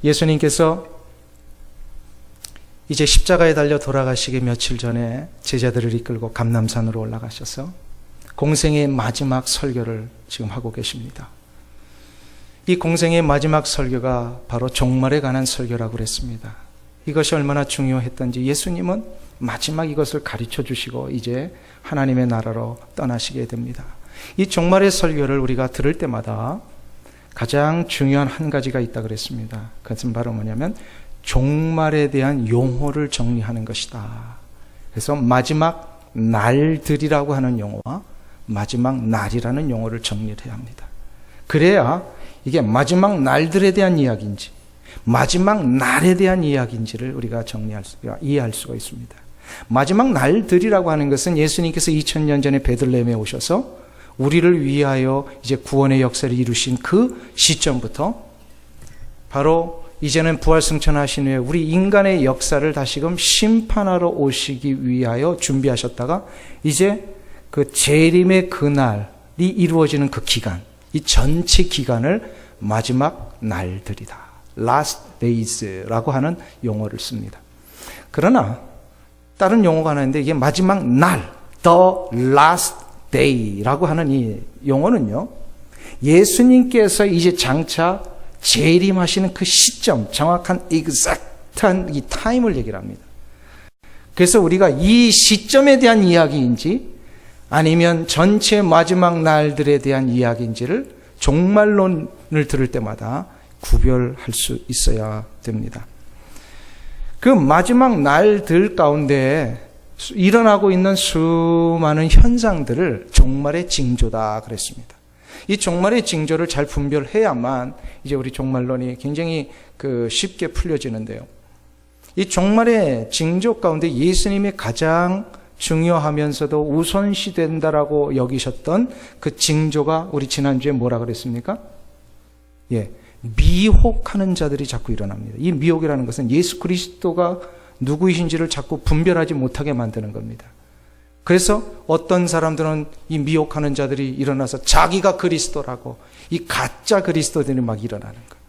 예수님께서 이제 십자가에 달려 돌아가시기 며칠 전에 제자들을 이끌고 감람산으로 올라가셔서 공생의 마지막 설교를 지금 하고 계십니다. 이 공생의 마지막 설교가 바로 종말에 관한 설교라고 그랬습니다. 이것이 얼마나 중요했던지 예수님은 마지막 이것을 가르쳐 주시고 이제 하나님의 나라로 떠나시게 됩니다. 이 종말의 설교를 우리가 들을 때마다 가장 중요한 한 가지가 있다 그랬습니다. 그것은 바로 뭐냐면 종말에 대한 용어를 정리하는 것이다. 그래서 마지막 날들이라고 하는 용어와 마지막 날이라는 용어를 정리를 해야 합니다. 그래야 이게 마지막 날들에 대한 이야기인지 마지막 날에 대한 이야기인지를 우리가 이해할 수가 있습니다. 마지막 날들이라고 하는 것은 예수님께서 2000년 전에 베들레헴에 오셔서 우리를 위하여 이제 구원의 역사를 이루신 그 시점부터 바로 이제는 부활승천하신 후에 우리 인간의 역사를 다시금 심판하러 오시기 위하여 준비하셨다가 이제 그 재림의 그날이 이루어지는 그 기간, 이 전체 기간을 마지막 날들이다. Last days라고 하는 용어를 씁니다. 그러나 다른 용어가 하나인데 이게 마지막 날, the last day라고 하는 이 용어는요, 예수님께서 이제 장차 재림하시는 그 시점, 정확한 exact한 이 타임을 얘기를 합니다. 그래서 우리가 이 시점에 대한 이야기인지 아니면 전체 마지막 날들에 대한 이야기인지를 종말론을 들을 때마다 구별할 수 있어야 됩니다. 그 마지막 날들 가운데 일어나고 있는 수많은 현상들을 종말의 징조다 그랬습니다. 이 종말의 징조를 잘 분별해야만 이제 우리 종말론이 굉장히 쉽게 풀려지는데요. 이 종말의 징조 가운데 예수님이 가장 중요하면서도 우선시된다라고 여기셨던 그 징조가 우리 지난주에 뭐라 그랬습니까? 미혹하는 자들이 자꾸 일어납니다. 이 미혹이라는 것은 예수 그리스도가 누구이신지를 자꾸 분별하지 못하게 만드는 겁니다. 그래서 어떤 사람들은 이 미혹하는 자들이 일어나서 자기가 그리스도라고 이 가짜 그리스도들이 막 일어나는 거예요.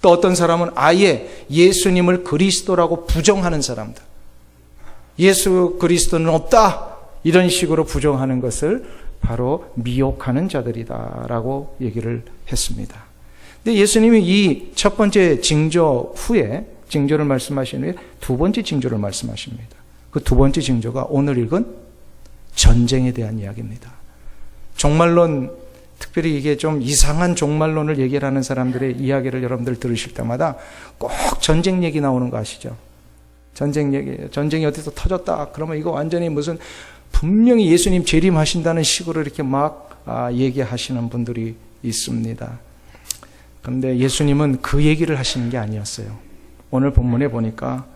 또 어떤 사람은 아예 예수님을 그리스도라고 부정하는 사람들, 예수 그리스도는 없다 이런 식으로 부정하는 것을 바로 미혹하는 자들이다라고 얘기를 했습니다. 근데 예수님이 이 첫 번째 징조 후에 징조를 말씀하신 후에 두 번째 징조를 말씀하십니다. 그 두 번째 징조가 오늘 읽은 전쟁에 대한 이야기입니다. 종말론, 특별히 이게 좀 이상한 종말론을 얘기하는 사람들의 이야기를 여러분들 들으실 때마다 꼭 전쟁 얘기 나오는 거 아시죠? 전쟁 얘기, 전쟁이 어디서 터졌다. 그러면 이거 완전히 무슨 분명히 예수님 재림하신다는 식으로 이렇게 막 얘기하시는 분들이 있습니다. 그런데 예수님은 그 얘기를 하시는 게 아니었어요. 오늘 본문에 보니까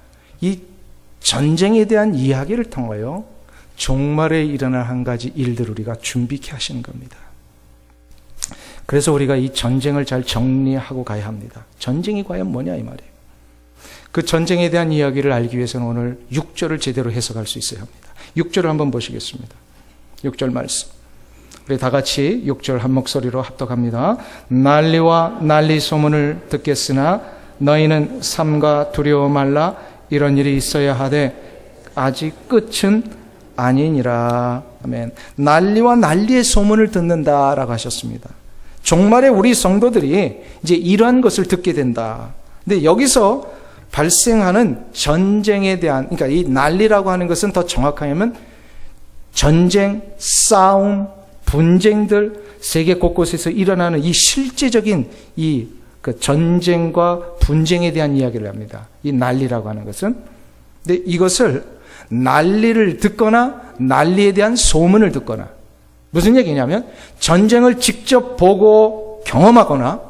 이 전쟁에 대한 이야기를 통하여 종말에 일어날 한 가지 일들을 우리가 준비케 하시는 겁니다. 그래서 우리가 이 전쟁을 잘 정리하고 가야 합니다. 전쟁이 과연 뭐냐 이 말이에요. 그 전쟁에 대한 이야기를 알기 위해서는 오늘 6절을 제대로 해석할 수 있어야 합니다. 6절을 한번 보시겠습니다. 6절 말씀. 우리 다 같이 6절 한 목소리로 합독합니다. 난리와 난리 소문을 듣겠으나 너희는 삼가 두려워 말라. 이런 일이 있어야 하되 아직 끝은 아니니라. 아멘. 난리와 난리의 소문을 듣는다라고 하셨습니다. 종말에 우리 성도들이 이제 이러한 것을 듣게 된다. 근데 여기서 발생하는 전쟁에 대한, 그러니까 이 난리라고 하는 것은 더 정확하면 전쟁, 싸움, 분쟁들, 세계 곳곳에서 일어나는 이 실제적인 이 그 전쟁과 분쟁에 대한 이야기를 합니다. 이 난리라고 하는 것은. 근데 이것을 난리를 듣거나 난리에 대한 소문을 듣거나 무슨 얘기냐면 전쟁을 직접 보고 경험하거나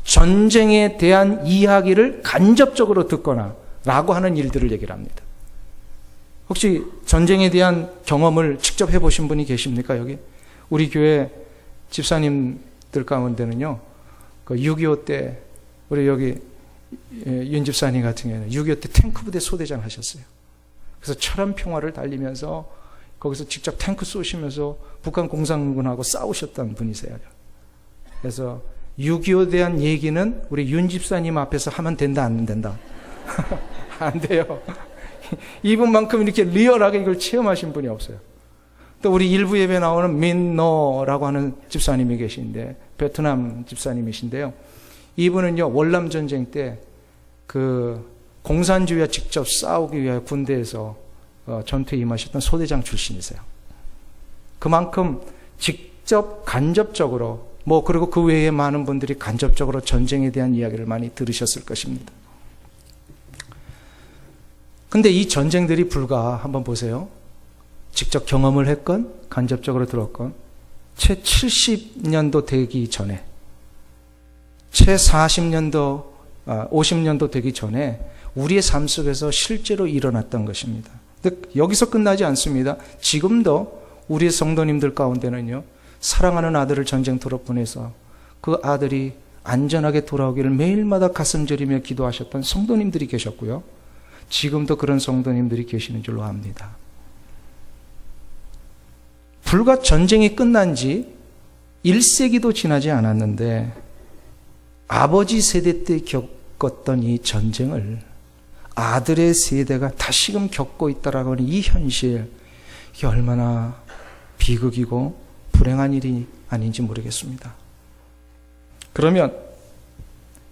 전쟁에 대한 이야기를 간접적으로 듣거나 라고 하는 일들을 얘기를 합니다. 혹시 전쟁에 대한 경험을 직접 해보신 분이 계십니까? 여기 우리 교회 집사님들 가운데는요, 그 6.25 때 우리 여기 윤 집사님 같은 경우에는 6.25 때 탱크 부대 소대장 하셨어요. 그래서 철원 평화를 달리면서 거기서 직접 탱크 쏘시면서 북한 공산군하고 싸우셨던 분이세요. 그래서 6.25에 대한 얘기는 우리 윤 집사님 앞에서 하면 된다, 안 된다? 안 돼요. 이분만큼 이렇게 리얼하게 이걸 체험하신 분이 없어요. 또 우리 일부 예배 나오는 민노라고 하는 집사님이 계신데, 베트남 집사님이신데요. 이분은요, 월남전쟁 때 그 공산주의와 직접 싸우기 위하여 군대에서 전투에 임하셨던 소대장 출신이세요. 그만큼 직접 간접적으로 그리고 그 외에 많은 분들이 간접적으로 전쟁에 대한 이야기를 많이 들으셨을 것입니다. 근데 이 전쟁들이 불과 한번 보세요. 직접 경험을 했건 간접적으로 들었건 채 70년도 되기 전에 채 40년도 50년도 되기 전에 우리의 삶 속에서 실제로 일어났던 것입니다. 근데 여기서 끝나지 않습니다. 지금도 우리의 성도님들 가운데는요, 사랑하는 아들을 전쟁터로 보내서 그 아들이 안전하게 돌아오기를 매일마다 가슴 저리며 기도하셨던 성도님들이 계셨고요. 지금도 그런 성도님들이 계시는 줄로 압니다. 불과 전쟁이 끝난 지 1세기도 지나지 않았는데 아버지 세대 때 겪었던 이 전쟁을 아들의 세대가 다시금 겪고 있다라고 하는 이 현실, 이게 얼마나 비극이고 불행한 일이 아닌지 모르겠습니다. 그러면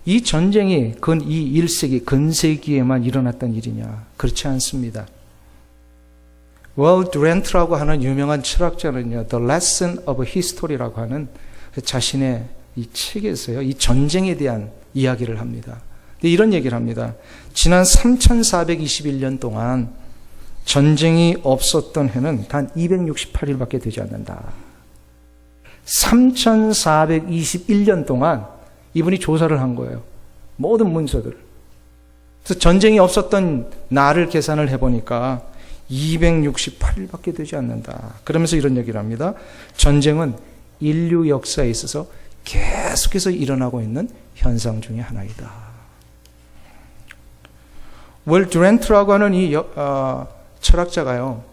이 전쟁이 이 1세기, 근세기에만 일어났던 일이냐? 그렇지 않습니다. 월드 렌트라고 하는 유명한 철학자는요, The Lesson of History라고 하는 자신의 이 책에서요, 이 전쟁에 대한 이야기를 합니다. 근데 이런 얘기를 합니다. 지난 3421년 동안 전쟁이 없었던 해는 단 268일밖에 되지 않는다. 3421년 동안 이분이 조사를 한 거예요. 모든 문서들을. 그래서 전쟁이 없었던 날을 계산을 해보니까 268일밖에 되지 않는다. 그러면서 이런 얘기를 합니다. 전쟁은 인류 역사에 있어서 계속해서 일어나고 있는 현상 중에 하나이다. 월 듀란트라고 하는 이 철학자가요,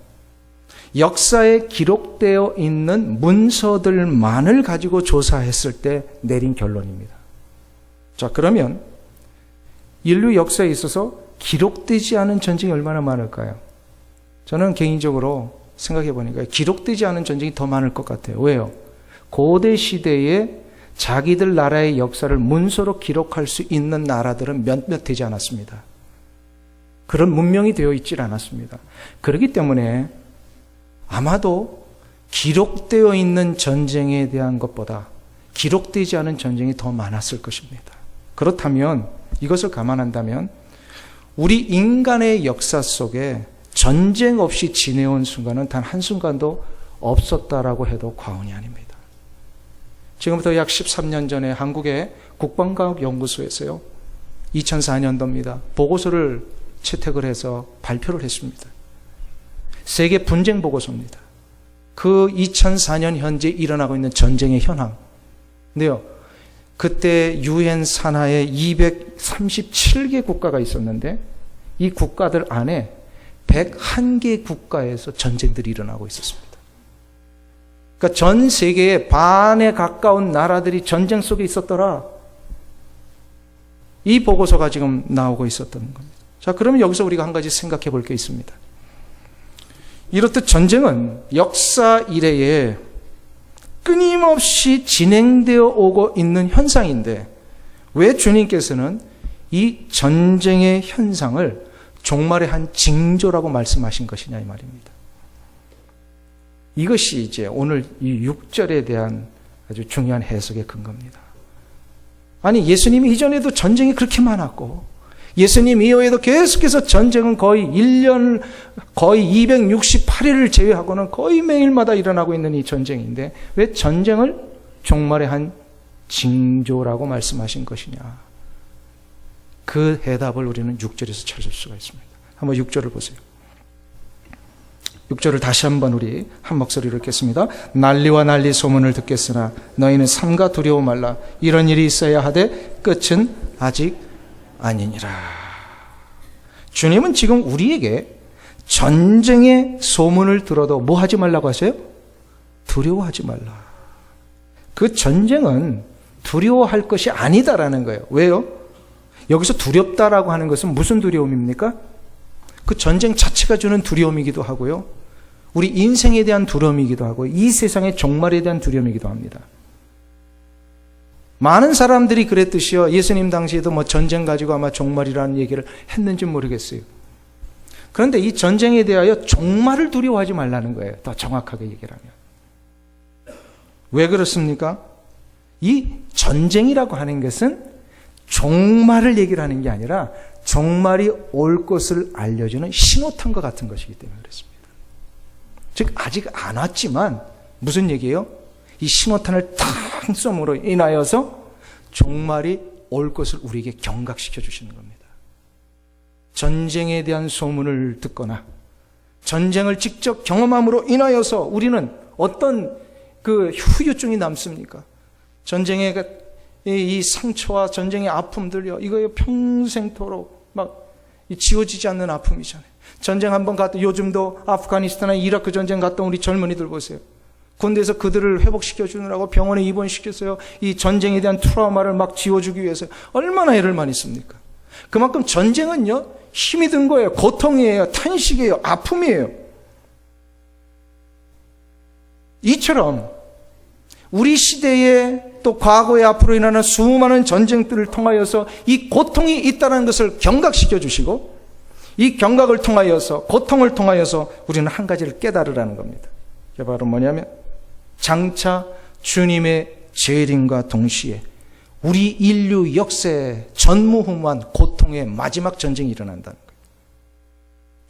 역사에 기록되어 있는 문서들만을 가지고 조사했을 때 내린 결론입니다. 자, 그러면 인류 역사에 있어서 기록되지 않은 전쟁이 얼마나 많을까요? 저는 개인적으로 생각해 보니까 기록되지 않은 전쟁이 더 많을 것 같아요. 왜요? 고대 시대에 자기들 나라의 역사를 문서로 기록할 수 있는 나라들은 몇몇 되지 않았습니다. 그런 문명이 되어 있질 않았습니다. 그렇기 때문에 아마도 기록되어 있는 전쟁에 대한 것보다 기록되지 않은 전쟁이 더 많았을 것입니다. 그렇다면, 이것을 감안한다면 우리 인간의 역사 속에 전쟁 없이 지내온 순간은 단 한순간도 없었다라고 해도 과언이 아닙니다. 지금부터 약 13년 전에 한국의 국방과학연구소에서요, 2004년도입니다. 보고서를 채택을 해서 발표를 했습니다. 세계 분쟁 보고서입니다. 그 2004년 현재 일어나고 있는 전쟁의 현황. 근데요, 그때 유엔 산하에 237개 국가가 있었는데 이 국가들 안에 101개 국가에서 전쟁들이 일어나고 있었습니다. 그러니까 전 세계의 반에 가까운 나라들이 전쟁 속에 있었더라. 이 보고서가 지금 나오고 있었던 겁니다. 자, 그러면 여기서 우리가 한 가지 생각해 볼 게 있습니다. 이렇듯 전쟁은 역사 이래에 끊임없이 진행되어 오고 있는 현상인데 왜 주님께서는 이 전쟁의 현상을 종말의 한 징조라고 말씀하신 것이냐 이 말입니다. 이것이 이제 오늘 이 6절에 대한 아주 중요한 해석의 근거입니다. 아니, 예수님이 이전에도 전쟁이 그렇게 많았고 예수님 이후에도 계속해서 전쟁은 거의 1년, 거의 268일을 제외하고는 거의 매일마다 일어나고 있는 이 전쟁인데 왜 전쟁을 종말의 한 징조라고 말씀하신 것이냐. 그 해답을 우리는 6절에서 찾을 수가 있습니다. 한번 6절을 보세요. 6절을 다시 한번 우리 한 목소리로 읽겠습니다. 난리와 난리 소문을 듣겠으나 너희는 삼가 두려워 말라. 이런 일이 있어야 하되 끝은 아직 아니니라. 주님은 지금 우리에게 전쟁의 소문을 들어도 뭐 하지 말라고 하세요? 두려워하지 말라. 그 전쟁은 두려워할 것이 아니다라는 거예요. 왜요? 여기서 두렵다라고 하는 것은 무슨 두려움입니까? 그 전쟁 자체가 주는 두려움이기도 하고요. 우리 인생에 대한 두려움이기도 하고 이 세상의 종말에 대한 두려움이기도 합니다. 많은 사람들이 그랬듯이요. 예수님 당시에도 뭐 전쟁 가지고 아마 종말이라는 얘기를 했는지 모르겠어요. 그런데 이 전쟁에 대하여 종말을 두려워하지 말라는 거예요. 더 정확하게 얘기를 하면. 왜 그렇습니까? 이 전쟁이라고 하는 것은 종말을 얘기를 하는 게 아니라 종말이 올 것을 알려주는 신호탄과 같은 것이기 때문에 그렇습니다. 즉 아직 안 왔지만 무슨 얘기예요? 이 신호탄을 탕 쏘므로 인하여서 종말이 올 것을 우리에게 경각시켜 주시는 겁니다. 전쟁에 대한 소문을 듣거나 전쟁을 직접 경험함으로 인하여서 우리는 어떤 그 후유증이 남습니까? 전쟁의 이 상처와 전쟁의 아픔들요, 이거 평생토록 막 지워지지 않는 아픔이잖아요. 전쟁 한번 갔다, 요즘도 아프가니스탄이나 이라크 전쟁 갔다 온 우리 젊은이들 보세요. 군대에서 그들을 회복시켜 주느라고 병원에 입원시켰어요. 이 전쟁에 대한 트라우마를 막 지워주기 위해서 얼마나 애를 많이 씁니까? 그만큼 전쟁은요, 힘이 든 거예요. 고통이에요. 탄식이에요. 아픔이에요. 이처럼 우리 시대에 또 과거에 앞으로 일어나는 수많은 전쟁들을 통하여서 이 고통이 있다는 것을 경각시켜 주시고 이 경각을 통하여서 고통을 통하여서 우리는 한 가지를 깨달으라는 겁니다. 그게 바로 뭐냐면 장차 주님의 재림과 동시에 우리 인류 역사에 전무후무한 고통의 마지막 전쟁이 일어난다는 거예요.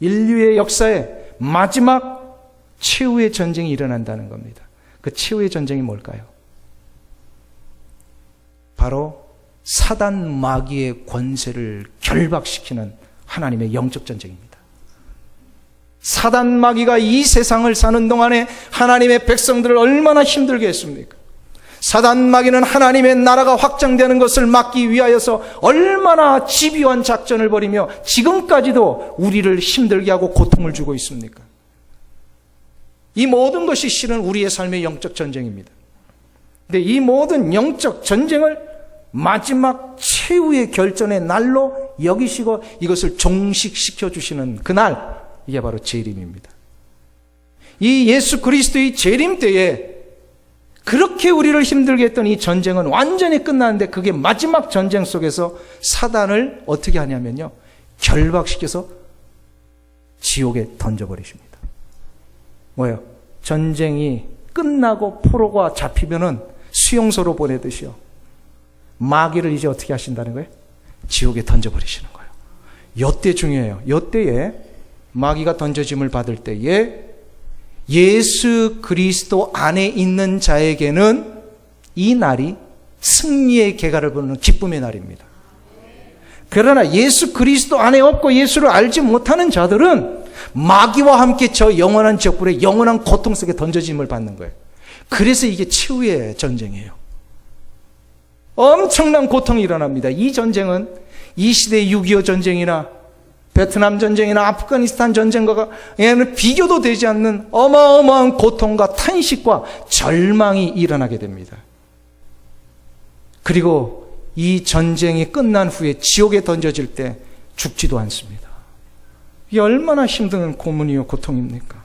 인류의 역사에 마지막 최후의 전쟁이 일어난다는 겁니다. 그 최후의 전쟁이 뭘까요? 바로 사단 마귀의 권세를 결박시키는 하나님의 영적 전쟁입니다. 사단 마귀가 이 세상을 사는 동안에 하나님의 백성들을 얼마나 힘들게 했습니까? 사단 마귀는 하나님의 나라가 확장되는 것을 막기 위하여서 얼마나 집요한 작전을 벌이며 지금까지도 우리를 힘들게 하고 고통을 주고 있습니까? 이 모든 것이 실은 우리의 삶의 영적 전쟁입니다. 근데 이 모든 영적 전쟁을 마지막 최후의 결전의 날로 여기시고 이것을 종식시켜 주시는 그날, 이게 바로 재림입니다. 이 예수 그리스도의 재림 때에 그렇게 우리를 힘들게 했던 이 전쟁은 완전히 끝나는데 그게 마지막 전쟁 속에서 사단을 어떻게 하냐면요, 결박시켜서 지옥에 던져버리십니다. 뭐예요? 전쟁이 끝나고 포로가 잡히면은 수용소로 보내듯이요, 마귀를 이제 어떻게 하신다는 거예요? 지옥에 던져버리시는 거예요. 요때 중요해요. 요때에 마귀가 던져짐을 받을 때에 예수 그리스도 안에 있는 자에게는 이 날이 승리의 계가를 보는 기쁨의 날입니다. 그러나 예수 그리스도 안에 없고 예수를 알지 못하는 자들은 마귀와 함께 저 영원한 지옥불에 영원한 고통 속에 던져짐을 받는 거예요. 그래서 이게 최후의 전쟁이에요. 엄청난 고통이 일어납니다. 이 전쟁은 이 시대의 6.25 전쟁이나 베트남 전쟁이나 아프가니스탄 전쟁과 비교도 되지 않는 어마어마한 고통과 탄식과 절망이 일어나게 됩니다. 그리고 이 전쟁이 끝난 후에 지옥에 던져질 때 죽지도 않습니다. 이게 얼마나 힘든 고문이요 고통입니까?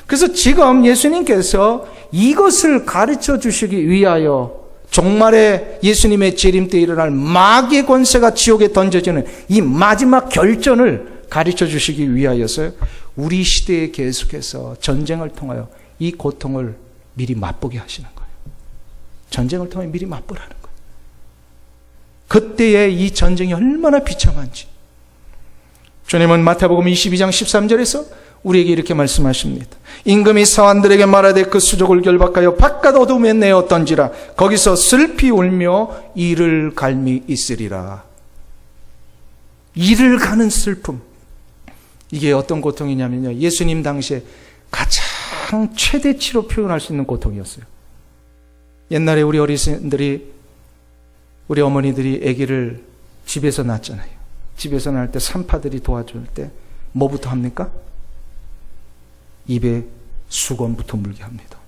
그래서 지금 예수님께서 이것을 가르쳐 주시기 위하여 종말에 예수님의 재림 때 일어날 마귀의 권세가 지옥에 던져지는 이 마지막 결전을 가르쳐 주시기 위하여서 우리 시대에 계속해서 전쟁을 통하여 이 고통을 미리 맛보게 하시는 거예요. 전쟁을 통해 미리 맛보라는 거예요. 그때의 이 전쟁이 얼마나 비참한지 주님은 마태복음 22장 13절에서 우리에게 이렇게 말씀하십니다. 임금이 사환들에게 말하되 그 수족을 결박하여 바깥 어둠에 내어 던지라. 거기서 슬피 울며 이를 갈미 있으리라. 이를 가는 슬픔. 이게 어떤 고통이냐면요, 예수님 당시에 가장 최대치로 표현할 수 있는 고통이었어요. 옛날에 우리 어르신들이, 우리 어머니들이 아기를 집에서 낳잖아요. 집에서 낳을 때 산파들이 도와줄 때 뭐부터 합니까? 입에 수건부터 물게 합니다.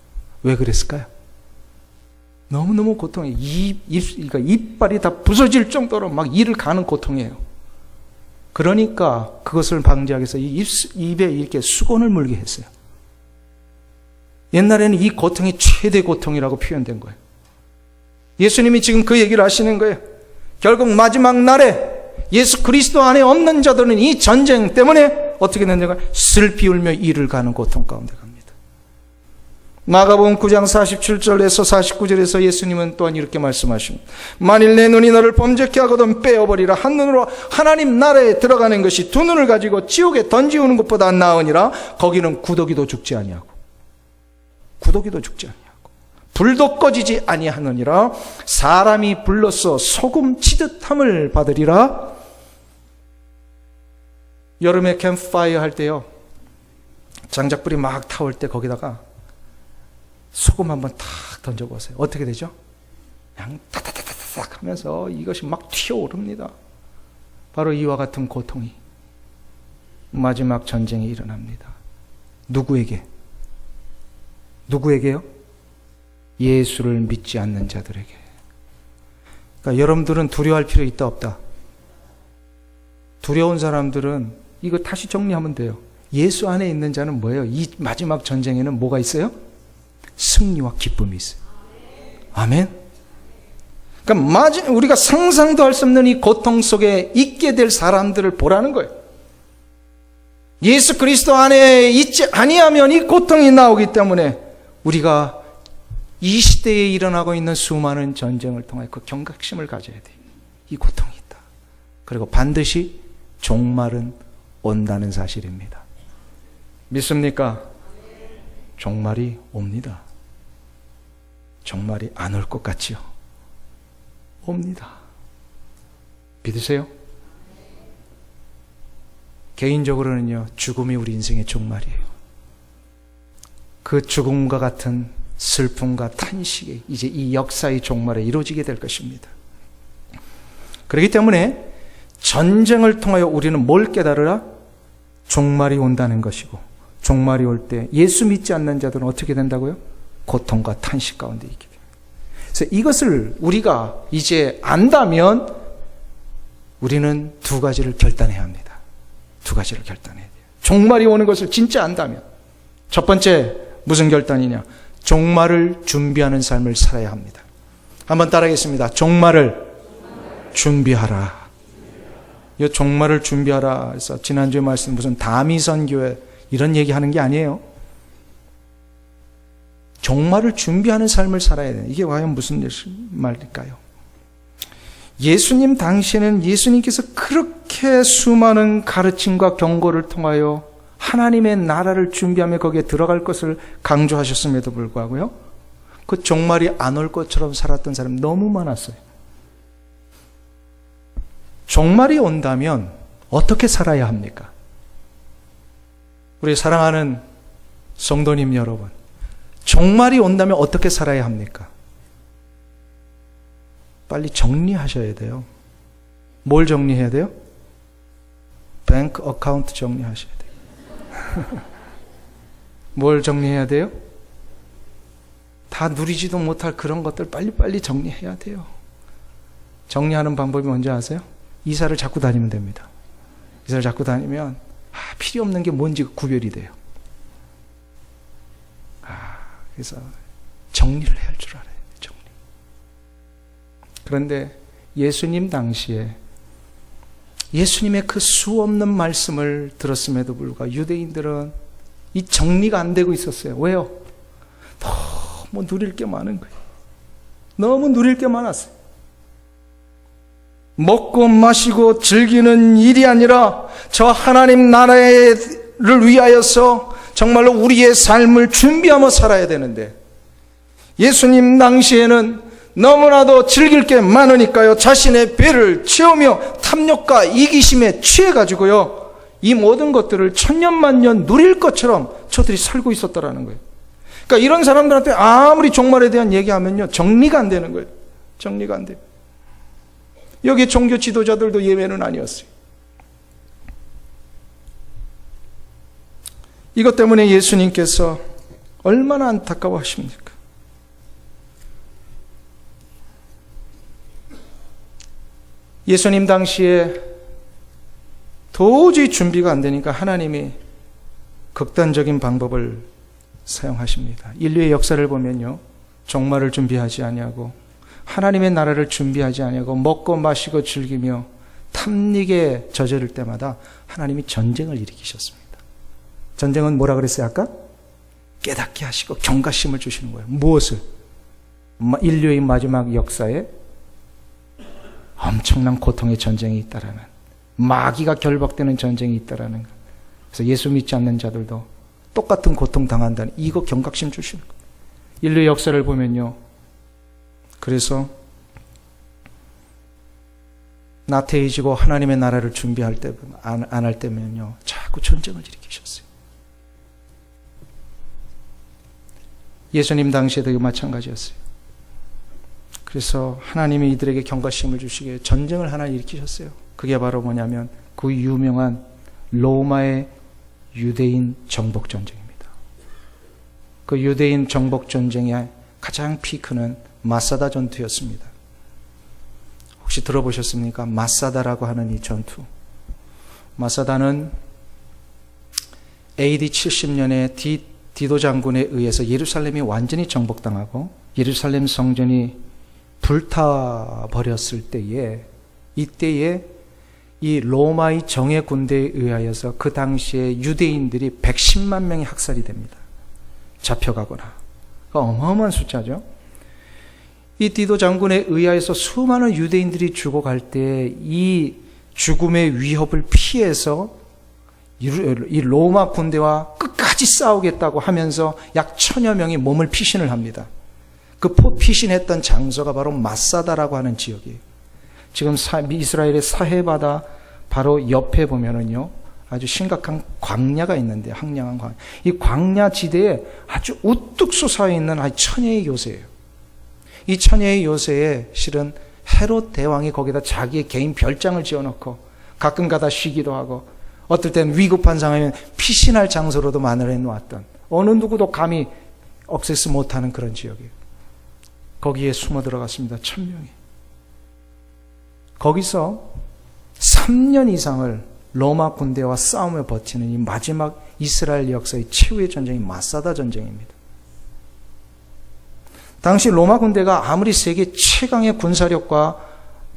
왜 그랬을까요? 너무너무 고통이에요. 그러니까 이빨이 다 부서질 정도로 막 이를 가는 고통이에요. 그러니까 그것을 방지하기 위해서 입에 이렇게 수건을 물게 했어요. 옛날에는 이 고통이 최대 고통이라고 표현된 거예요. 예수님이 지금 그 얘기를 하시는 거예요. 결국 마지막 날에 예수 그리스도 안에 없는 자들은 이 전쟁 때문에 어떻게 된다고요? 슬피 울며 이를 가는 고통 가운데 갑니다. 마가복음 9장 47절에서 49절에서 예수님은 또한 이렇게 말씀하십니다. 만일 내 눈이 너를 범죄케 하거든 빼어버리라. 한눈으로 하나님 나라에 들어가는 것이 두 눈을 가지고 지옥에 던지우는 것보다 나으니라. 거기는 구더기도 죽지 아니하고 구더기도 죽지 아니하고 불도 꺼지지 아니하느니라. 사람이 불로써 소금 치듯함을 받으리라. 여름에 캠프파이어 할 때요, 장작불이 막 타올 때 거기다가 소금 한번 탁 던져보세요. 어떻게 되죠? 그냥 타타타타닥 하면서 이것이 막 튀어오릅니다. 바로 이와 같은 고통이 마지막 전쟁에 일어납니다. 누구에게? 누구에게요? 예수를 믿지 않는 자들에게. 그러니까 여러분들은 두려워할 필요 있다 없다? 두려운 사람들은 이거 다시 정리하면 돼요. 예수 안에 있는 자는 뭐예요? 이 마지막 전쟁에는 뭐가 있어요? 승리와 기쁨이 있어요. 아멘. 그러니까 우리가 상상도 할 수 없는 이 고통 속에 있게 될 사람들을 보라는 거예요. 예수 그리스도 안에 있지 아니하면 이 고통이 나오기 때문에 우리가 이 시대에 일어나고 있는 수많은 전쟁을 통해 그 경각심을 가져야 돼요. 이 고통이 있다. 그리고 반드시 종말은 온다는 사실입니다. 믿습니까? 종말이 옵니다. 종말이 안 올 것 같지요? 옵니다. 믿으세요? 개인적으로는요, 죽음이 우리 인생의 종말이에요. 그 죽음과 같은 슬픔과 탄식이 이제 이 역사의 종말에 이루어지게 될 것입니다. 그렇기 때문에 전쟁을 통하여 우리는 뭘 깨달으라? 종말이 온다는 것이고, 종말이 올 때 예수 믿지 않는 자들은 어떻게 된다고요? 고통과 탄식 가운데 있게 됩니다. 그래서 이것을 우리가 이제 안다면 우리는 두 가지를 결단해야 합니다. 두 가지를 결단해야 돼요. 종말이 오는 것을 진짜 안다면 첫 번째 무슨 결단이냐? 종말을 준비하는 삶을 살아야 합니다. 한번 따라하겠습니다. 종말을 준비하라. 이 종말을 준비하라 해서 지난주에 말씀 무슨 다미선교회 이런 얘기하는 게 아니에요. 종말을 준비하는 삶을 살아야 돼요. 이게 과연 무슨 말일까요? 예수님 당시에는 예수님께서 그렇게 수많은 가르침과 경고를 통하여 하나님의 나라를 준비하며 거기에 들어갈 것을 강조하셨음에도 불구하고요, 그 종말이 안 올 것처럼 살았던 사람이 너무 많았어요. 종말이 온다면 어떻게 살아야 합니까? 우리 사랑하는 성도님 여러분, 종말이 온다면 어떻게 살아야 합니까? 빨리 정리하셔야 돼요. 뭘 정리해야 돼요? 뱅크 어카운트 정리하셔야 돼요. 뭘 정리해야 돼요? 다 누리지도 못할 그런 것들 빨리빨리 정리해야 돼요. 정리하는 방법이 뭔지 아세요? 이사를 자꾸 다니면 됩니다. 이사를 자꾸 다니면 필요 없는 게 뭔지 구별이 돼요. 그래서 정리를 해야 할 줄 알아요. 정리. 그런데 예수님 당시에 예수님의 그 수없는 말씀을 들었음에도 불구하고 유대인들은 이 정리가 안 되고 있었어요. 왜요? 너무 누릴 게 많은 거예요. 너무 누릴 게 많았어요. 먹고 마시고 즐기는 일이 아니라 저 하나님 나라를 위하여서 정말로 우리의 삶을 준비하며 살아야 되는데, 예수님 당시에는 너무나도 즐길 게 많으니까요, 자신의 배를 채우며 탐욕과 이기심에 취해가지고요, 이 모든 것들을 천년만년 누릴 것처럼 저들이 살고 있었다라는 거예요. 그러니까 이런 사람들한테 아무리 종말에 대한 얘기하면요, 정리가 안 되는 거예요. 정리가 안 돼요. 여기 종교 지도자들도 예외는 아니었어요. 이것 때문에 예수님께서 얼마나 안타까워하십니까? 예수님 당시에 도저히 준비가 안 되니까 하나님이 극단적인 방법을 사용하십니다. 인류의 역사를 보면요, 종말을 준비하지 아니하고 하나님의 나라를 준비하지 아니하고 먹고 마시고 즐기며 탐닉에 저지를 때마다 하나님이 전쟁을 일으키셨습니다. 전쟁은 뭐라 그랬어요 아까? 깨닫게 하시고 경각심을 주시는 거예요. 무엇을? 인류의 마지막 역사에 엄청난 고통의 전쟁이 있다라는, 마귀가 결박되는 전쟁이 있다라는 것. 그래서 예수 믿지 않는 자들도 똑같은 고통 당한다는, 이거 경각심 주시는 거예요. 인류의 역사를 보면요, 그래서 나태해지고 하나님의 나라를 준비할 때, 안 할 때면요, 자꾸 전쟁을 일으키셨어요. 예수님 당시에도 마찬가지였어요. 그래서 하나님이 이들에게 경각심을 주시기에 전쟁을 하나 일으키셨어요. 그게 바로 뭐냐면 그 유명한 로마의 유대인 정복 전쟁입니다. 그 유대인 정복 전쟁의 가장 피크는 마사다 전투였습니다. 혹시 들어보셨습니까? 마사다라고 하는 이 전투. 마사다는 AD 70년에 디도 장군에 의해서 예루살렘이 완전히 정복당하고 예루살렘 성전이 불타버렸을 때에, 이때에 이 로마의 정예 군대에 의하여서 그 당시에 유대인들이 110만 명이 학살이 됩니다. 잡혀가거나. 어마어마한 숫자죠. 이 디도 장군에 의하여서 수많은 유대인들이 죽어갈 때 이 죽음의 위협을 피해서 이 로마 군대와 끝까지 싸우겠다고 하면서 약 1000여 명이 몸을 피신을 합니다. 그 피신했던 장소가 바로 마사다라고 하는 지역이에요. 지금 이스라엘의 사해바다 바로 옆에 보면은요, 아주 심각한 광야가 있는데, 황량한 광야. 이 광야 지대에 아주 우뚝 솟아 있는 아주 천혜의 요새예요. 이 천혜의 요새에 실은 헤롯 대왕이 거기다 자기의 개인 별장을 지어놓고 가끔 가다 쉬기도 하고, 어떨 땐 위급한 상황이면 피신할 장소로도 마련해 놓았던, 어느 누구도 감히 억세스 못하는 그런 지역이에요. 거기에 숨어 들어갔습니다. 1000명이. 거기서 3년 이상을 로마 군대와 싸움을 버티는 이 마지막 이스라엘 역사의 최후의 전쟁이 마사다 전쟁입니다. 당시 로마 군대가 아무리 세계 최강의 군사력과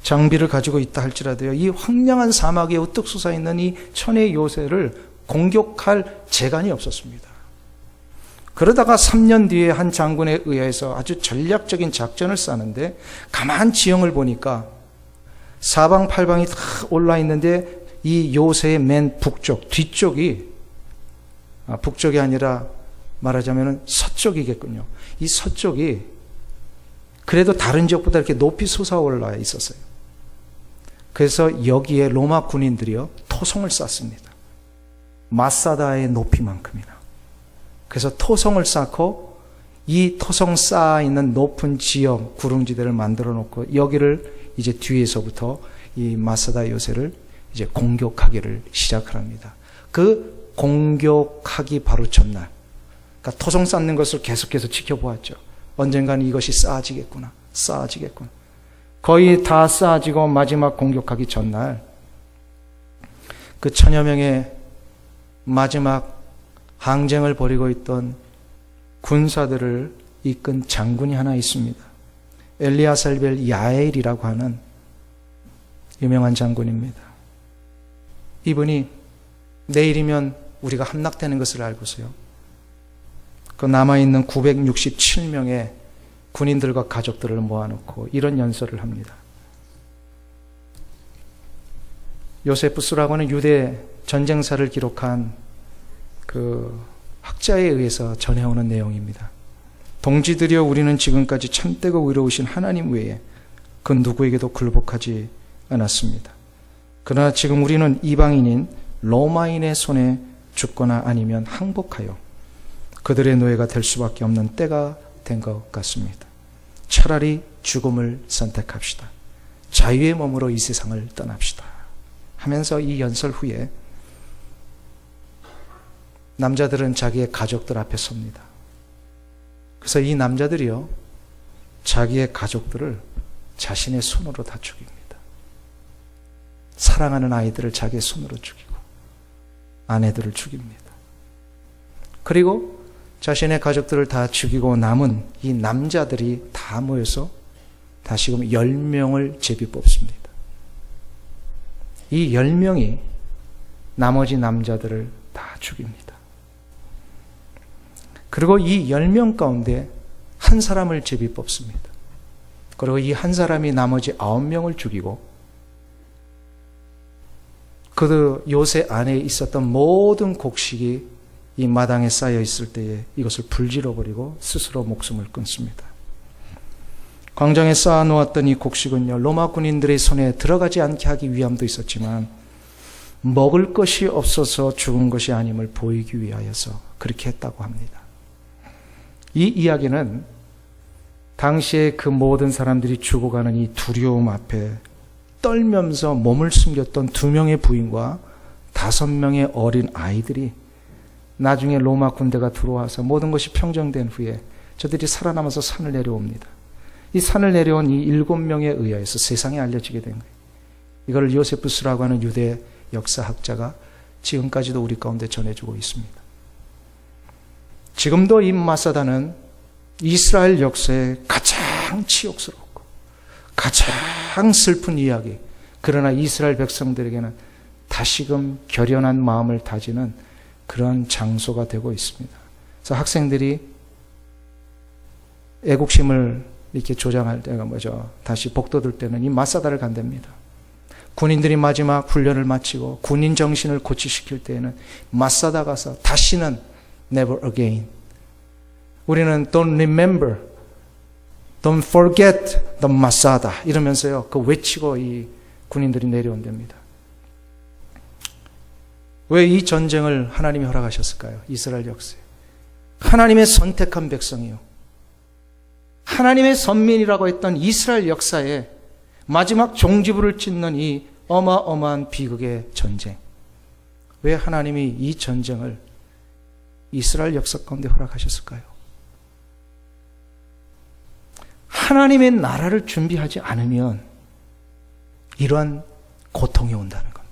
장비를 가지고 있다 할지라도요, 이 황량한 사막에 우뚝 솟아있는 이 천의 요새를 공격할 재간이 없었습니다. 그러다가 3년 뒤에 한 장군에 의해서 아주 전략적인 작전을 짜는데, 가만 지형을 보니까 사방팔방이 다 올라 있는데 이 요새의 맨 북쪽, 뒤쪽이, 북쪽이 아니라 말하자면 서쪽이겠군요. 이 서쪽이 그래도 다른 지역보다 이렇게 높이 솟아올라 있었어요. 그래서 여기에 로마 군인들이요, 토성을 쌓습니다. 마사다의 높이만큼이나. 그래서 토성을 쌓고 이 토성 쌓아 있는 높은 지역, 구릉지대를 만들어 놓고 여기를 이제 뒤에서부터 이 마사다 요새를 이제 공격하기를 시작합니다. 그 공격하기 바로 전날, 그러니까 토성 쌓는 것을 계속해서 지켜보았죠. 언젠가는 이것이 쌓아지겠구나. 거의 다 쌓아지고 마지막 공격하기 전날, 그 1000여 명의 마지막 항쟁을 벌이고 있던 군사들을 이끈 장군이 하나 있습니다. 엘리아살벨 야엘이라고 하는 유명한 장군입니다. 이분이 내일이면 우리가 함락되는 것을 알고서요, 그 남아있는 967명의 군인들과 가족들을 모아놓고 이런 연설을 합니다. 요세푸스라고 하는 유대 전쟁사를 기록한 그 학자에 의해서 전해오는 내용입니다. 동지들이여, 우리는 지금까지 참되고 의로우신 하나님 외에 그 누구에게도 굴복하지 않았습니다. 그러나 지금 우리는 이방인인 로마인의 손에 죽거나 아니면 항복하여 그들의 노예가 될 수밖에 없는 때가 된 것 같습니다. 차라리 죽음을 선택합시다. 자유의 몸으로 이 세상을 떠납시다. 하면서 이 연설 후에 남자들은 자기의 가족들 앞에 섭니다. 그래서 이 남자들이요, 자기의 가족들을 자신의 손으로 다 죽입니다. 사랑하는 아이들을 자기의 손으로 죽이고 아내들을 죽입니다. 그리고 자신의 가족들을 다 죽이고 남은 이 남자들이 다 모여서 다시금 10명을 제비 뽑습니다. 이 10명이 나머지 남자들을 다 죽입니다. 그리고 이 10명 가운데 한 사람을 제비 뽑습니다. 그리고 이 한 사람이 나머지 9명을 죽이고 그 요새 안에 있었던 모든 곡식이 이 마당에 쌓여 있을 때에 이것을 불질러 버리고 스스로 목숨을 끊습니다. 광장에 쌓아 놓았던 이 곡식은요, 로마 군인들의 손에 들어가지 않게 하기 위함도 있었지만 먹을 것이 없어서 죽은 것이 아님을 보이기 위하여서 그렇게 했다고 합니다. 이 이야기는 당시에 그 모든 사람들이 죽어가는 이 두려움 앞에 떨면서 몸을 숨겼던 2명의 부인과 5명의 어린 아이들이 나중에 로마 군대가 들어와서 모든 것이 평정된 후에 저들이 살아남아서 산을 내려옵니다. 이 산을 내려온 이 7명에 의하여서 세상에 알려지게 된 거예요. 이걸 요세푸스라고 하는 유대 역사학자가 지금까지도 우리 가운데 전해주고 있습니다. 지금도 이 마사다는 이스라엘 역사에 가장 치욕스럽고 가장 슬픈 이야기, 그러나 이스라엘 백성들에게는 다시금 결연한 마음을 다지는 그런 장소가 되고 있습니다. 그래서 학생들이 애국심을 이렇게 조장할 때가 다시 복돋을 때는 이 마사다를 간답니다. 군인들이 마지막 훈련을 마치고 군인 정신을 고취시킬 때에는 마사다 가서 다시는 never again. 우리는 don't remember, don't forget the Masada 이러면서요, 그 외치고 이 군인들이 내려온답니다. 왜 이 전쟁을 하나님이 허락하셨을까요? 이스라엘 역사에. 하나님의 선택한 백성이요. 하나님의 선민이라고 했던 이스라엘 역사에 마지막 종지부를 찍는 이 어마어마한 비극의 전쟁. 왜 하나님이 이 전쟁을 이스라엘 역사 가운데 허락하셨을까요? 하나님의 나라를 준비하지 않으면 이러한 고통이 온다는 겁니다.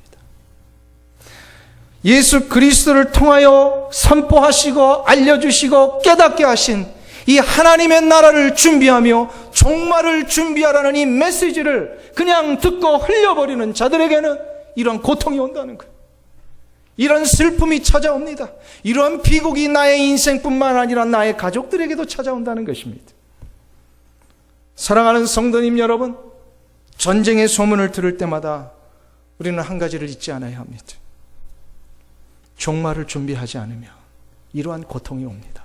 예수 그리스도를 통하여 선포하시고 알려주시고 깨닫게 하신 이 하나님의 나라를 준비하며 종말을 준비하라는 이 메시지를 그냥 듣고 흘려버리는 자들에게는 이런 고통이 온다는 거예요. 이런 슬픔이 찾아옵니다. 이런 비극이 나의 인생뿐만 아니라 나의 가족들에게도 찾아온다는 것입니다. 사랑하는 성도님 여러분, 전쟁의 소문을 들을 때마다 우리는 한 가지를 잊지 않아야 합니다. 종말을 준비하지 않으면 이러한 고통이 옵니다.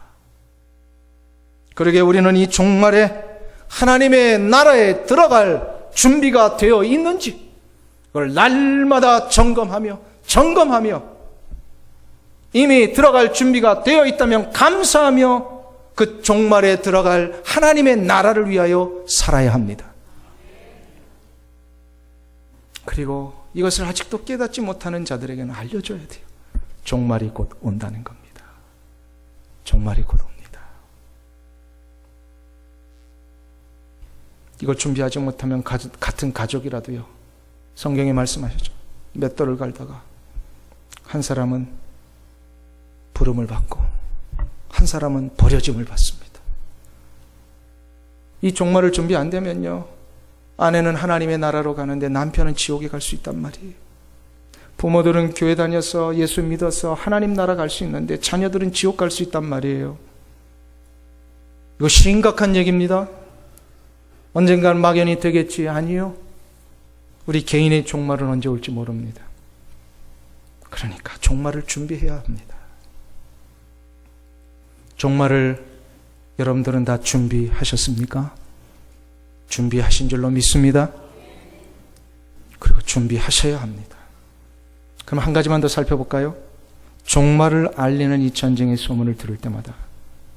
그러게 우리는 이 종말에 하나님의 나라에 들어갈 준비가 되어 있는지 그걸 날마다 점검하며 이미 들어갈 준비가 되어 있다면 감사하며 그 종말에 들어갈 하나님의 나라를 위하여 살아야 합니다. 그리고 이것을 아직도 깨닫지 못하는 자들에게는 알려줘야 돼요. 종말이 곧 온다는 겁니다. 종말이 곧 옵니다. 이걸 준비하지 못하면 같은 가족이라도요, 성경에 말씀하셨죠. 맷돌을 갈다가 한 사람은 부름을 받고 한 사람은 버려짐을 받습니다. 이 종말을 준비 안 되면요, 아내는 하나님의 나라로 가는데 남편은 지옥에 갈 수 있단 말이에요. 부모들은 교회 다녀서 예수 믿어서 하나님 나라 갈 수 있는데 자녀들은 지옥 갈 수 있단 말이에요. 이거 심각한 얘기입니다. 언젠간 막연히 되겠지? 아니요. 우리 개인의 종말은 언제 올지 모릅니다. 그러니까 종말을 준비해야 합니다. 종말을 여러분들은 다 준비하셨습니까? 준비하신 줄로 믿습니다. 그리고 준비하셔야 합니다. 그럼 한 가지만 더 살펴볼까요? 종말을 알리는 이 전쟁의 소문을 들을 때마다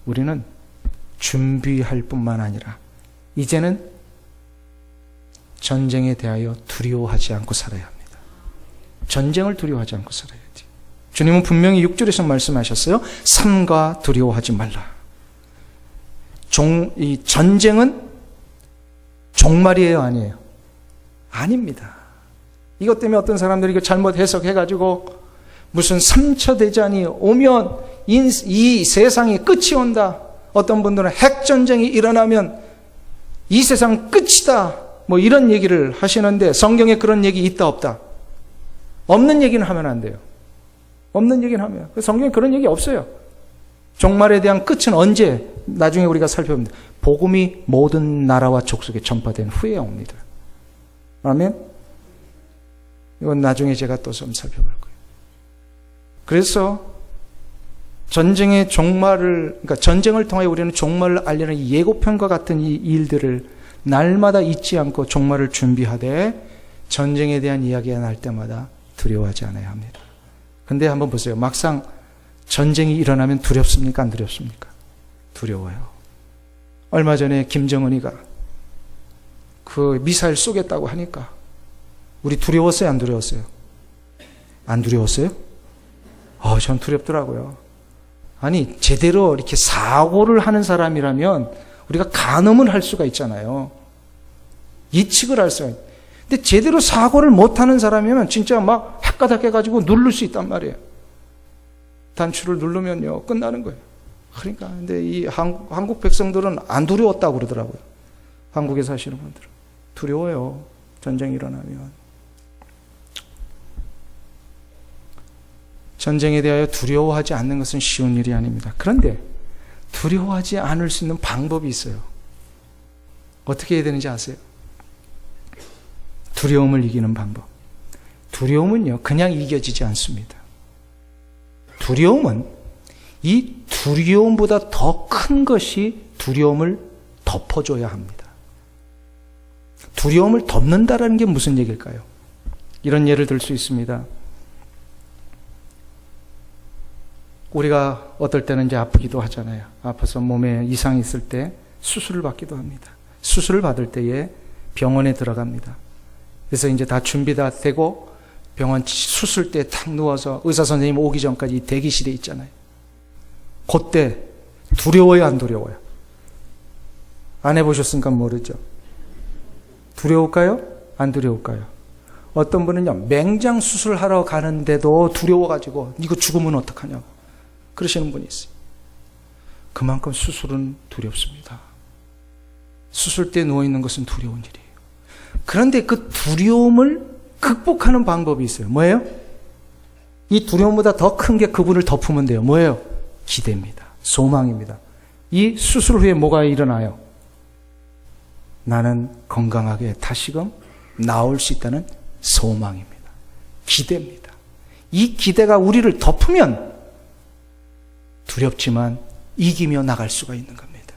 우리는 준비할 뿐만 아니라 이제는 전쟁에 대하여 두려워하지 않고 살아야 합니다. 전쟁을 두려워하지 않고 살아야 돼요. 주님은 분명히 6절에서 말씀하셨어요. 삼가 두려워하지 말라. 이 전쟁은 종말이에요, 아니에요? 아닙니다. 이것 때문에 어떤 사람들이 이거 잘못 해석해가지고 무슨 3차 대전이 오면 이 세상이 끝이 온다. 어떤 분들은 핵전쟁이 일어나면 이 세상 끝이다. 뭐 이런 얘기를 하시는데 성경에 그런 얘기 있다 없다? 없는 얘기는 하면 안 돼요. 없는 얘기는 하면. 성경에 그런 얘기 없어요. 종말에 대한 끝은 언제? 나중에 우리가 살펴봅니다. 복음이 모든 나라와 족속에 전파된 후에 옵니다. 아멘? 이건 나중에 제가 또 좀 살펴볼 거예요. 그래서 전쟁의 종말을, 그러니까 전쟁을 통해 우리는 종말을 알리는 이 예고편과 같은 이 일들을 날마다 잊지 않고 종말을 준비하되 전쟁에 대한 이야기가 날 때마다 두려워하지 않아야 합니다. 근데 한번 보세요. 막상 전쟁이 일어나면 두렵습니까? 안 두렵습니까? 두려워요. 얼마 전에 김정은이가 그 미사일 쏘겠다고 하니까 우리 두려웠어요? 안 두려웠어요? 안 두려웠어요? 전 두렵더라고요. 아니, 제대로 이렇게 사고를 하는 사람이라면 우리가 간음을 할 수가 있잖아요. 예측을 할 수가 있어요. 근데 제대로 사고를 못하는 사람이면 진짜 막 헷가닥 해가지고 누를 수 있단 말이에요. 단추를 누르면요, 끝나는 거예요. 그러니까, 근데 이 한국 백성들은 안 두려웠다고 그러더라고요. 한국에 사시는 분들은. 두려워요. 전쟁이 일어나면. 전쟁에 대하여 두려워하지 않는 것은 쉬운 일이 아닙니다. 그런데 두려워하지 않을 수 있는 방법이 있어요. 어떻게 해야 되는지 아세요? 두려움을 이기는 방법. 두려움은요, 그냥 이겨지지 않습니다. 두려움은 이 두려움보다 더 큰 것이 두려움을 덮어줘야 합니다. 두려움을 덮는다라는 게 무슨 얘기일까요? 이런 예를 들 수 있습니다. 우리가 어떨 때는 이제 아프기도 하잖아요. 아파서 몸에 이상이 있을 때 수술을 받기도 합니다. 수술을 받을 때에 병원에 들어갑니다. 그래서 이제 다 준비 다 되고 병원 수술대에 탁 누워서 의사 선생님 오기 전까지 대기실에 있잖아요. 그때 두려워요, 안 두려워요? 안 해보셨으니까 모르죠. 두려울까요? 안 두려울까요? 어떤 분은요, 맹장 수술하러 가는데도 두려워가지고 이거 죽으면 어떡하냐고 그러시는 분이 있어요. 그만큼 수술은 두렵습니다. 수술대에 누워있는 것은 두려운 일이에요. 그런데 그 두려움을 극복하는 방법이 있어요. 뭐예요? 이 두려움보다 더 큰 게 그분을 덮으면 돼요. 뭐예요? 기대입니다. 소망입니다. 이 수술 후에 뭐가 일어나요? 나는 건강하게 다시금 나올 수 있다는 소망입니다. 기대입니다. 이 기대가 우리를 덮으면 두렵지만 이기며 나갈 수가 있는 겁니다.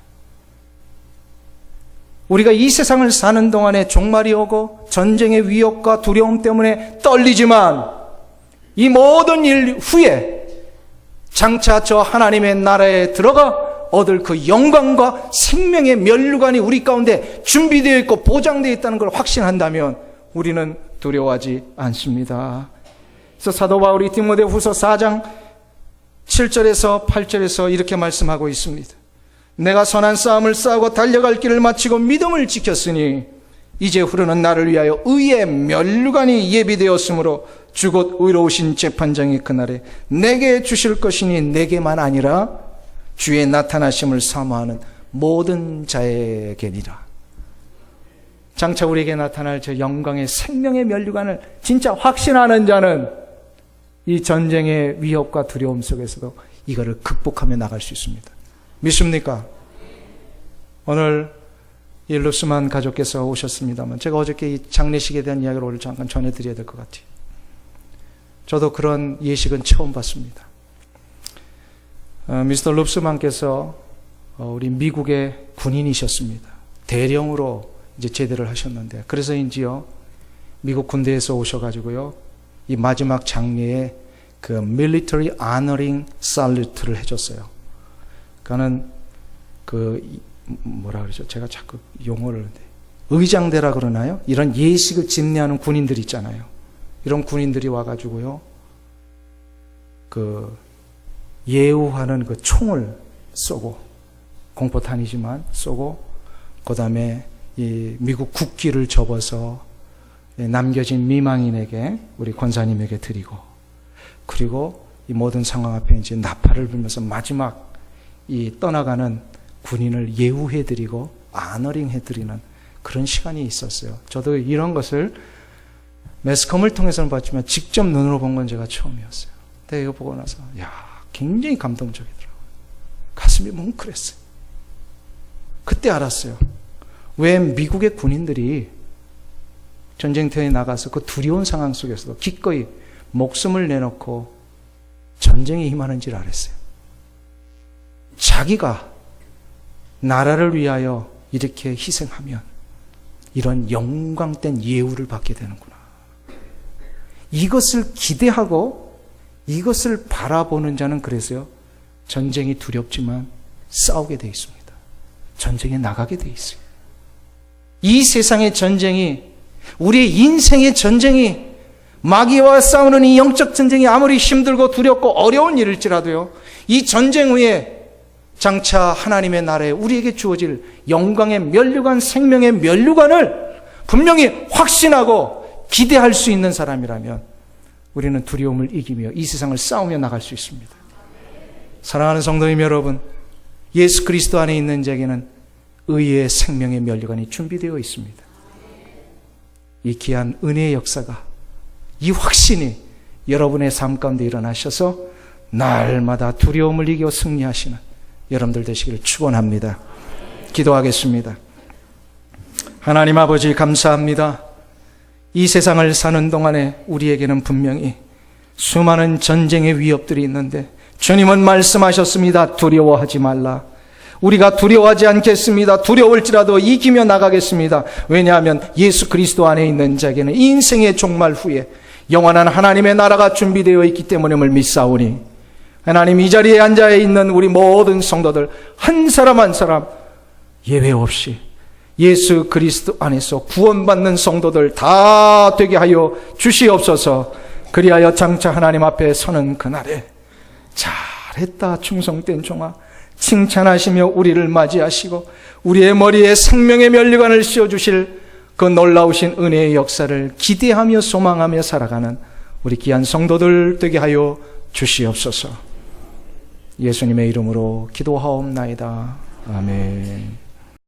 우리가 이 세상을 사는 동안에 종말이 오고 전쟁의 위협과 두려움 때문에 떨리지만 이 모든 일 후에 장차 저 하나님의 나라에 들어가 얻을 그 영광과 생명의 면류관이 우리 가운데 준비되어 있고 보장되어 있다는 걸 확신한다면 우리는 두려워하지 않습니다. 그래서 사도 바울이 디모데후서 4장 7절에서 8절에서 이렇게 말씀하고 있습니다. 내가 선한 싸움을 싸우고 달려갈 길을 마치고 믿음을 지켰으니 이제 흐르는 나를 위하여 의의 면류관이 예비되었으므로 주곧 의로우신 재판장이 그날에 내게 주실 것이니 내게만 아니라 주의 나타나심을 사모하는 모든 자에게니라. 장차 우리에게 나타날 저 영광의 생명의 면류관을 진짜 확신하는 자는 이 전쟁의 위협과 두려움 속에서도 이거를 극복하며 나갈 수 있습니다. 믿습니까? 오늘 이 루스만 가족께서 오셨습니다만 제가 어저께 이 장례식에 대한 이야기를 오늘 잠깐 전해드려야 될 것 같아요. 저도 그런 예식은 처음 봤습니다. 미스터 룹스만께서 우리 미국의 군인이셨습니다. 대령으로 이제 제대를 하셨는데 그래서인지요 미국 군대에서 오셔가지고요 이 마지막 장례에 그 Military Honoring Salute를 해줬어요. 그러니까는 그 뭐라 그러죠? 제가 자꾸 용어를 의장대라 그러나요? 이런 예식을 집례하는 군인들 있잖아요. 이런 군인들이 와가지고요 그 예우하는 그 총을 쏘고 공포탄이지만 쏘고 그 다음에 이 미국 국기를 접어서 남겨진 미망인에게, 우리 권사님에게 드리고, 그리고 이 모든 상황 앞에 이제 나팔을 불면서 마지막 이 떠나가는 군인을 예우해드리고 아너링해드리는 그런 시간이 있었어요. 저도 이런 것을 매스컴을 통해서는 봤지만 직접 눈으로 본 건 제가 처음이었어요. 근데 이거 보고 나서 굉장히 감동적이더라고요. 가슴이 뭉클했어요. 그때 알았어요. 왜 미국의 군인들이 전쟁터에 나가서 그 두려운 상황 속에서도 기꺼이 목숨을 내놓고 전쟁에 임하는지를 알았어요. 자기가 나라를 위하여 이렇게 희생하면 이런 영광된 예우를 받게 되는구나. 이것을 기대하고 이것을 바라보는 자는 그래서요, 전쟁이 두렵지만 싸우게 돼 있습니다. 전쟁에 나가게 돼 있어요. 이 세상의 전쟁이, 우리의 인생의 전쟁이, 마귀와 싸우는 이 영적 전쟁이 아무리 힘들고 두렵고 어려운 일일지라도요, 이 전쟁 후에 장차 하나님의 나라에 우리에게 주어질 영광의 면류관, 생명의 면류관을 분명히 확신하고 기대할 수 있는 사람이라면 우리는 두려움을 이기며 이 세상을 싸우며 나갈 수 있습니다. 사랑하는 성도님 여러분, 예수 그리스도 안에 있는 자에게는 의의 생명의 면류관이 준비되어 있습니다. 이 귀한 은혜의 역사가, 이 확신이 여러분의 삶 가운데 일어나셔서 날마다 두려움을 이겨 승리하시는 여러분들 되시기를 축원합니다. 기도하겠습니다. 하나님 아버지 감사합니다. 이 세상을 사는 동안에 우리에게는 분명히 수많은 전쟁의 위협들이 있는데 주님은 말씀하셨습니다. 두려워하지 말라. 우리가 두려워하지 않겠습니다. 두려울지라도 이기며 나가겠습니다. 왜냐하면 예수 그리스도 안에 있는 자에게는 인생의 종말 후에 영원한 하나님의 나라가 준비되어 있기 때문임을 믿사오니, 하나님, 이 자리에 앉아 있는 우리 모든 성도들 한 사람 한 사람 예외 없이 예수 그리스도 안에서 구원받는 성도들 다 되게 하여 주시옵소서. 그리하여 장차 하나님 앞에 서는 그날에 잘했다 충성된 종아, 칭찬하시며 우리를 맞이하시고 우리의 머리에 생명의 면류관을 씌워주실 그 놀라우신 은혜의 역사를 기대하며 소망하며 살아가는 우리 귀한 성도들 되게 하여 주시옵소서. 예수님의 이름으로 기도하옵나이다. 아멘.